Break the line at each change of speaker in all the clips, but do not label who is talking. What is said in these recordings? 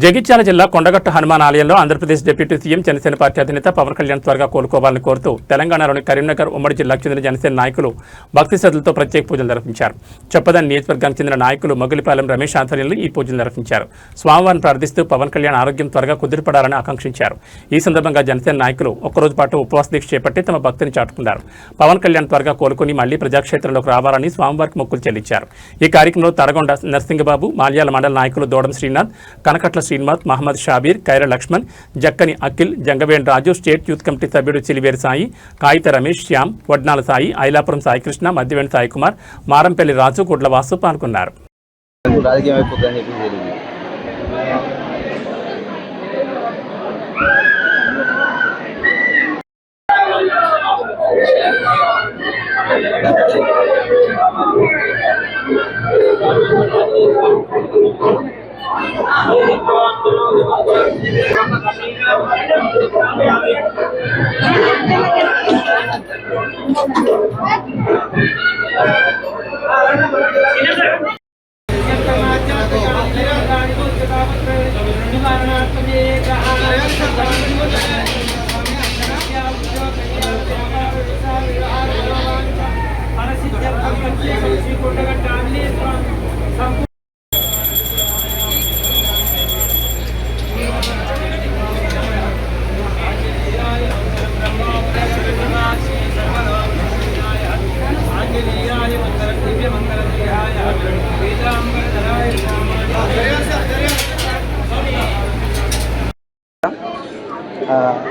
జగిత్యాల జిల్లా కొండగట్టు హనుమాన్ ఆలయంలో Andhra Pradesh deputy CM Janasena party అధినేత పవన్ కళ్యాణ్ త్వరగా కోలుకోవాలని కోరుతూ తెలంగాణలోని కరీంనగర్ ఉమ్మడి జిల్లాకు చెందిన జనసేన నాయకులు భక్తి శ్రద్ధలతో ప్రత్యేక పూజలు నిర్వహించారు. చొప్పదండి నియోజకవర్గానికి చెందిన నాయకులు మొగిలిపాలెం రమేష్ ఆధ్వర్యంలో ఈ పూజలు నిర్వహించారు. స్వామివారిని ప్రార్థిస్తూ పవన్ కళ్యాణ్ ఆరోగ్యం త్వరగా కుదిరిపడాలని ఆకాంక్షించారు. ఈ సందర్భంగా జనసేన నాయకులు ఒక్కరోజు పాటు ఉపవాస దీక్ష చేపట్టి తమ భక్తిని చాటుకున్నారు. పవన్ కళ్యాణ్ త్వరగా కోలుకుని మళ్లీ ప్రజాక్షేత్రంలోకి రావాలని స్వామివారికి మొక్కులు చెల్లించారు. ఈ కార్యక్రమంలో తరగొండ నరసింగబాబు, మాల్యాల మండల నాయకులు దూడం శ్రీనాథ్, కనకట్ల శ్రీనివాస్, మహమ్మద్ షాబీర్, ఖైర లక్ష్మణ్, జక్కని అఖిల్, జంగవేణ్ రాజు, స్టేట్ యూత్ కమిటీ సభ్యుడు చిలివేరి సాయి, కాయిత రమేష్, శ్యామ్, వడ్నాల సాయి, ఐలాపురం సాయికృష్ణ, మధ్యవేణి సాయి కుమార్, మారంపల్లి రాజు, గుడ్లవాసు పాల్గొన్నారు.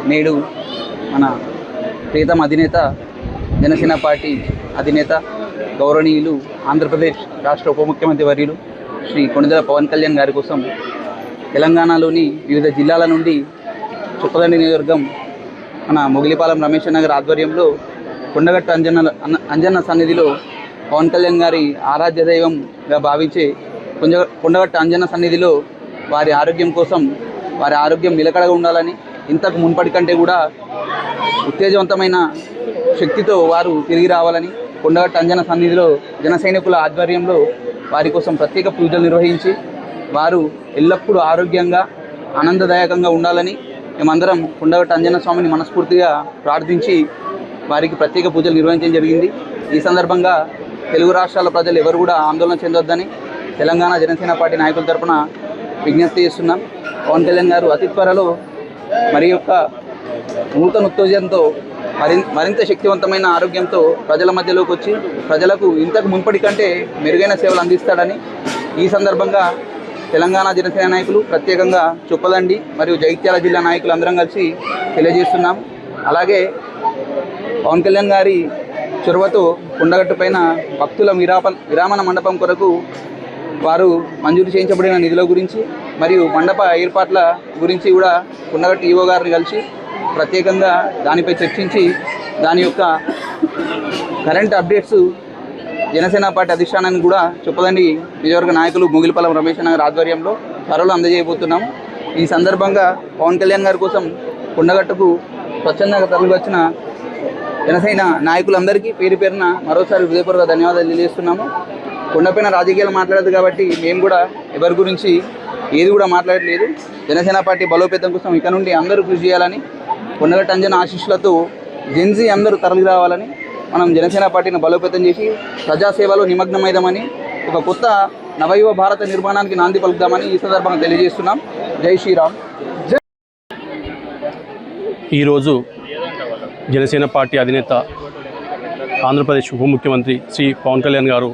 నేడు మన ప్రీతం అధినేత జనసేన పార్టీ అధినేత గౌరవనీయులు ఆంధ్రప్రదేశ్ రాష్ట్ర ఉప ముఖ్యమంత్రి వర్యులు శ్రీ కొణిదెల పవన్ కళ్యాణ్ గారి కోసం తెలంగాణలోని వివిధ జిల్లాల నుండి చొప్పదండి నియోజకవర్గం మన మొగిలిపాలెం రమేష్ నగర్ ఆధ్వర్యంలో కొండగట్టు అంజన్న సన్నిధిలో పవన్ కళ్యాణ్ గారి ఆరాధ్య దైవంగా భావించే కొండగట్టు అంజన్న సన్నిధిలో వారి ఆరోగ్యం కోసం, వారి ఆరోగ్యం నిలకడగా ఉండాలని, ఇంతకు మున్పటి కంటే కూడా ఉత్తేజవంతమైన శక్తితో వారు తిరిగి రావాలని కొండగట్టు అంజన్న సన్నిధిలో జన సైనికుల ఆధ్వర్యంలో వారి కోసం ప్రత్యేక పూజలు నిర్వహించి వారు ఎల్లప్పుడూ ఆరోగ్యంగా ఆనందదాయకంగా ఉండాలని మేమందరం కొండగట్టు అంజన్న స్వామిని మనస్ఫూర్తిగా ప్రార్థించి వారికి ప్రత్యేక పూజలు నిర్వహించడం జరిగింది. ఈ సందర్భంగా తెలుగు రాష్ట్రాల ప్రజలు ఎవరు కూడా ఆందోళన చెందొద్దని తెలంగాణ జనసేన పార్టీ నాయకుల తరఫున విజ్ఞప్తి చేస్తున్నాం. పవన్ కళ్యాణ్ గారు అతి త్వరలో మరి యొక్క నూతన ఉత్తేజంతో మరింత శక్తివంతమైన ఆరోగ్యంతో ప్రజల మధ్యలోకి వచ్చి ప్రజలకు ఇంతకు మున్పటి కంటే మెరుగైన సేవలు అందిస్తాడని ఈ సందర్భంగా తెలంగాణ జనసేన నాయకులు, ప్రత్యేకంగా చొప్పదండి మరియు జగిత్యాల జిల్లా నాయకులు అందరం కలిసి తెలియజేస్తున్నాం. అలాగే పవన్ కళ్యాణ్ గారి చొరవతో కొండగట్టు పైన భక్తుల విరామణ మండపం కొరకు వారు మంజూరు చేయించబడిన నిధుల గురించి మరియు మండప ఏర్పాట్ల గురించి కూడా కొండగట్టు ఈవో గారిని కలిసి ప్రత్యేకంగా దానిపై చర్చించి దాని యొక్క కరెంట్ అప్డేట్స్ జనసేన పార్టీ అధిష్టానాన్ని కూడా చొప్పదండి నియోజకవర్గ నాయకులు మొగిలిపాలెం రమేష్ నగర్ ఆధ్వర్యంలో త్వరలో అందజేయబోతున్నాము. ఈ సందర్భంగా పవన్ కళ్యాణ్ గారి కోసం కొండగట్టుకు స్వచ్ఛందంగా తరలి వచ్చిన జనసేన నాయకులందరికీ పేరు పేరున మరోసారి హృదయపూర్వక ధన్యవాదాలు తెలియజేస్తున్నాము. కొండపైన రాజకీయాలు మాట్లాడదు కాబట్టి మేము కూడా ఎవరి గురించి ఏది కూడా మాట్లాడలేదు. జనసేన పార్టీ బలోపేతం కోసం ఇక నుండి అందరూ కృషి చేయాలని, కొండగట్టు అంజన్న ఆశీస్సులతో జెన్జీ అందరూ తరలి రావాలని, మనం జనసేన పార్టీని బలోపేతం చేసి ప్రజాసేవలో నిమగ్నమైదామని, ఒక కొత్త నవయువ భారత నిర్మాణానికి నాంది పలుకుదామని ఈ సందర్భంగా తెలియజేస్తున్నాం. జై శ్రీరామ్.
ఈరోజు జనసేన పార్టీ అధినేత ఆంధ్రప్రదేశ్ ఉప ముఖ్యమంత్రి శ్రీ పవన్ కళ్యాణ్ గారు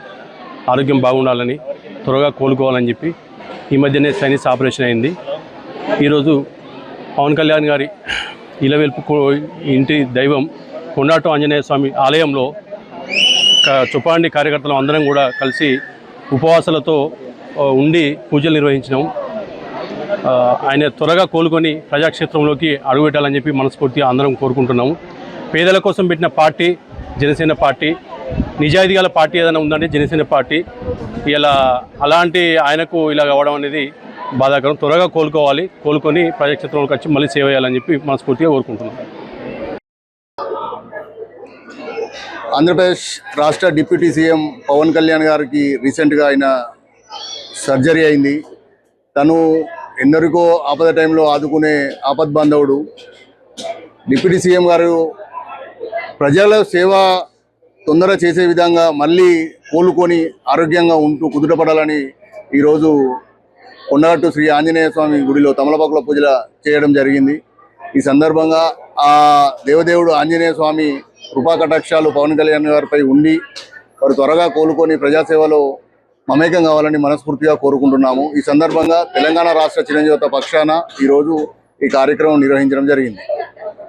ఆరోగ్యం బాగుండాలని, త్వరగా కోలుకోవాలని చెప్పి ఈ మధ్యనే సైనిస్ ఆపరేషన్ అయింది. ఈరోజు పవన్ కళ్యాణ్ గారి ఇలవెల్పు ఇంటి దైవం కొండగట్టు ఆంజనేయ స్వామి ఆలయంలో చొప్పదండి కార్యకర్తలు అందరం కూడా కలిసి ఉపవాసాలతో ఉండి పూజలు నిర్వహించినాం. ఆయన త్వరగా కోలుకొని ప్రజాక్షేత్రంలోకి అడుగుపెట్టాలని చెప్పి మనస్ఫూర్తిగా అందరం కోరుకుంటున్నాము. పేదల కోసం పెట్టిన పార్టీ జనసేన పార్టీ, నిజాయితీ గల పార్టీ ఏదైనా ఉందంటే జనసేన పార్టీ. ఇలా అలాంటి ఆయనకు ఇలా కావడం అనేది బాధాకరం. త్వరగా కోలుకొని ప్రజాక్షేత్రంలోకి వచ్చి మళ్ళీ సేవ చేయాలని చెప్పి మనస్ఫూర్తిగా కోరుకుంటున్నాం.
ఆంధ్రప్రదేశ్ రాష్ట్ర డిప్యూటీ సీఎం పవన్ కళ్యాణ్ గారికి రీసెంట్గా ఆయన సర్జరీ అయింది. తను ఎందరికో ఆపద టైంలో ఆదుకునే ఆపద్ బాంధవుడు. డిప్యూటీ సీఎం గారు ప్రజల సేవ తొందర చేసే విధంగా మళ్ళీ కోలుకొని ఆరోగ్యంగా ఉంటూ కుదుటపడాలని ఈరోజు కొండగట్టు శ్రీ ఆంజనేయ స్వామి గుడిలో తమలపాకుల పూజల చేయడం జరిగింది. ఈ సందర్భంగా ఆ దేవదేవుడు ఆంజనేయ స్వామి కృపా కటాక్షాలు పవన్ కళ్యాణ్ గారిపై ఉండి వారు త్వరగా కోలుకొని ప్రజాసేవలో మమేకం కావాలని మనస్ఫూర్తిగా కోరుకుంటున్నాము. ఈ సందర్భంగా తెలంగాణ రాష్ట్ర చిరంజీవిత పక్షాన ఈరోజు ఈ కార్యక్రమం నిర్వహించడం జరిగింది.